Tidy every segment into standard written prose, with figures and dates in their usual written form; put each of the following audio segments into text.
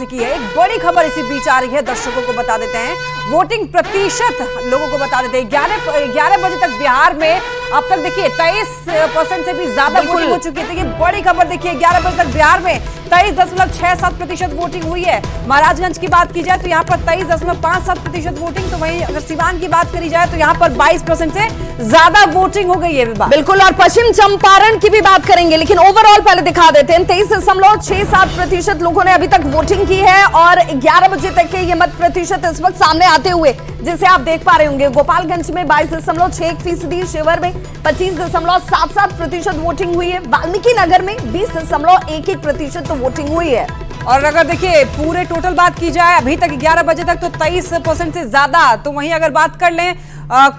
से की है। एक बड़ी खबर इसी बीच आ रही है, दर्शकों को बता देते हैं, वोटिंग प्रतिशत लोगों को बता देते हैं। 11 बजे तक बिहार में अब तक देखिए 23% से भी ज्यादा वोटिंग हो चुकी है। तो ये बड़ी खबर देखिए, 11 बजे तक बिहार में 23.67% वोटिंग हुई है। महाराजगंज की बात की जाए तो यहाँ पर 23.57% वोटिंग, तो वहीं अगर सिवान की बात करी जाए तो यहाँ पर 22% से ज्यादा वोटिंग हो गई है। बिल्कुल, और पश्चिम चंपारण की भी बात करेंगे, लेकिन ओवरऑल पहले दिखा देते हैं। 23.67% लोगों ने अभी तक वोटिंग की है और 11 बजे तक के ये मत प्रतिशत इस वक्त सामने आते हुए जिसे आप देख पा रहे होंगे। गोपालगंज में 22.61%, शिवहर में 25.77% वोटिंग हुई है, वाल्मीकि नगर में 20.11% वोटिंग हुई है। और अगर देखिए पूरे टोटल बात की जाए अभी तक 11 बजे तक तो 23% से ज्यादा, तो वहीं अगर बात कर लें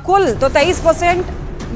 कुल तो 23%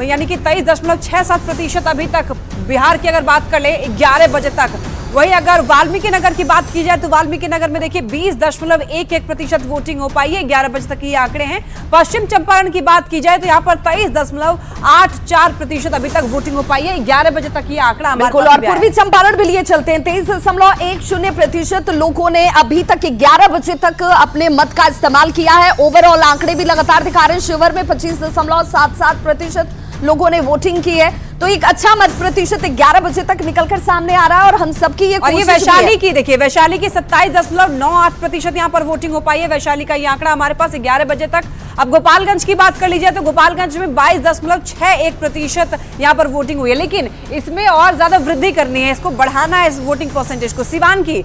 यानी कि 23.67% अभी तक बिहार की अगर बात कर ले 11 बजे तक। वहीं अगर वाल्मीकि नगर की बात की जाए तो वाल्मीकि नगर में देखिए 20.11% वोटिंग हो पाई है, 11 बजे तक ये आंकड़े हैं। पश्चिम चंपारण की बात की जाए तो यहाँ पर 23.84% अभी तक वोटिंग हो पाई है, 11 बजे तक ये आंकड़ा हमारे बिल्कुल। और पूर्वी चंपारण भी लिए चलते हैं, 23.10% लोगों ने अभी तक 11 बजे तक अपने मत का इस्तेमाल किया है। ओवरऑल आंकड़े भी लगातार दिखा रहे हैं। शिवहर में 25.77% लोगों ने वोटिंग की है, तो एक अच्छा मत प्रतिशत 11 बजे तक निकलकर सामने आ रहा है। और हम सबकी ये कोशिश है। वैशाली की देखिए, वैशाली की 27.98% यहाँ पर वोटिंग हो पाई है। वैशाली का ये आंकड़ा हमारे पास 11 बजे तक। अब गोपालगंज की बात कर लीजिए तो गोपालगंज में 22.61% यहाँ पर वोटिंग हुई है, लेकिन इसमें और ज्यादा वृद्धि करनी है, इसको बढ़ाना है इस वोटिंग परसेंटेज को। सिवान की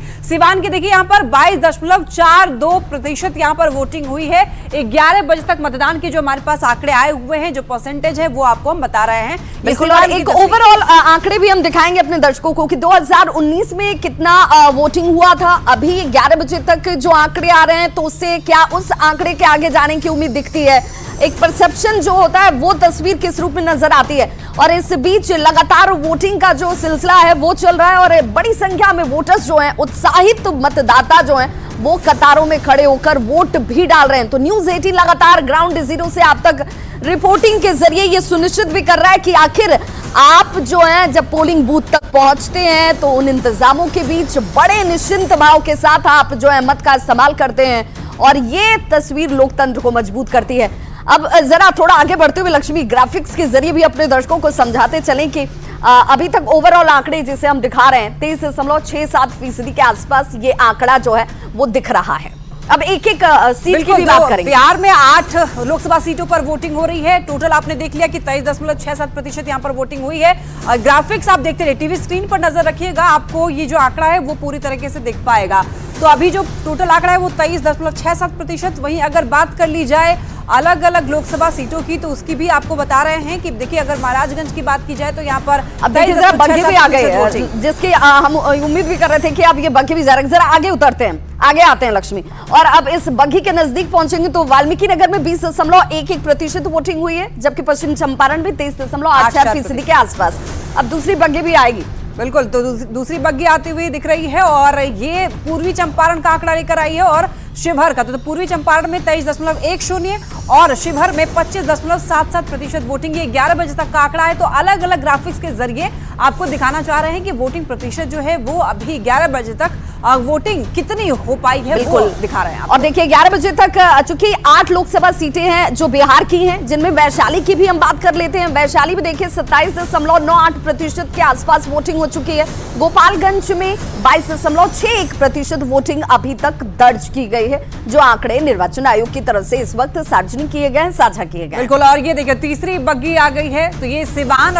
देखिए यहाँ पर 22.42% यहाँ पर वोटिंग हुई है। 11 बजे तक मतदान के जो हमारे पास आंकड़े आए हुए हैं, जो परसेंटेज है वो आपको हम बता रहे हैं। बिल्कुल, और एक ओवरऑल आंकड़े भी हम दिखाएंगे अपने दर्शकों को कि 2019 में कितना वोटिंग हुआ था। अभी 11 बजे तक जो आंकड़े आ रहे हैं तो उससे क्या उस आंकड़े के आगे जाने की उम्मीद दिखती है। एक परसेप्शन जो होता है वो तस्वीर किस रूप में नजर आती है। और इस बीच लगातार वोटिंग का जो सिलसिला है वो चल रहा है और बड़ी संख्या में वोटर्स जो हैं, उत्साहित मतदाता जो हैं, वो कतारों में खड़े होकर वोट भी डाल रहे हैं। तो न्यूज़ 18 लगातार ग्राउंड जीरो से आप तक रिपोर्टिंग के जरिए ये सुनिश्चित भी कर रहा है कि आखिर आप जो हैं जब पोलिंग बूथ तक पहुंचते हैं तो उन इंतजामों के बीच बड़े निश्चिंत भाव के साथ आप जो है मत का इस्तेमाल करते हैं, और ये तस्वीर लोकतंत्र को मजबूत करती है। अब जरा थोड़ा आगे बढ़ते हुए लक्ष्मी, ग्राफिक्स के जरिए भी अपने दर्शकों को समझाते चलें कि अभी तक ओवरऑल आंकड़े जिसे हम दिखा रहे हैं 23.67% के आसपास ये आंकड़ा जो है वो दिख रहा है। अब एक एक सीट की भी बात करेंगे। बिहार में 8 लोकसभा सीटों पर वोटिंग हो रही है। टोटल आपने देख लिया कि 23.67% यहाँ पर वोटिंग हुई है। ग्राफिक्स आप देखते रहिए, टीवी स्क्रीन पर नजर रखिएगा, आपको ये जो आंकड़ा है वो पूरी तरीके से दिख पाएगा। तो अभी जो टोटल आंकड़ा है वो 23.67%। वहीं अगर बात कर ली जाए अलग अलग लोकसभा सीटों की तो उसकी भी आपको बता रहे हैं कि देखिए अगर महाराजगंज की बात की जाए तो यहाँ पर बग्घी भी आ गए, जिसकी हम उम्मीद भी कर रहे थे कि अब ये बग्घी भी जरा आगे उतरते हैं, आगे आते हैं लक्ष्मी। और अब इस बग्घी के नजदीक पहुंचेंगे तो वाल्मीकि नगर में 20.11% वोटिंग हुई है, जबकि पश्चिम चंपारण में 23.86% के आसपास। अब दूसरी बग्घी भी आएगी। बिल्कुल, तो दूसरी बग्घी आती हुई दिख रही है और ये पूर्वी चंपारण का आंकड़ा लेकर आई है और शिवहर का। तो पूर्वी चंपारण में 23.10 और शिवहर में 25.77% वोटिंग। ये 11 बजे तक का आंकड़ा है। तो अलग अलग ग्राफिक्स के जरिए आपको दिखाना चाह रहे हैं कि वोटिंग प्रतिशत जो है वो अभी 11 बजे तक वोटिंग कितनी हो पाई है वो दिखा रहे हैं। और देखिए 11 बजे तक चूंकि 8 लोकसभा सीटें हैं जो बिहार की हैं, जिनमें वैशाली की भी हम बात कर लेते हैं। वैशाली में देखिए 27.98% के आसपास वोटिंग हो चुकी है। गोपालगंज में 22.61% वोटिंग अभी तक दर्ज की गई है, जो आंकड़े निर्वाचन आयोग की तरफ से इस वक्त सार्वजनिक किए गए हैं, साझा किए गए। बिल्कुल, और ये देखिए तीसरी बग्घी आ गई है, तो ये सिवान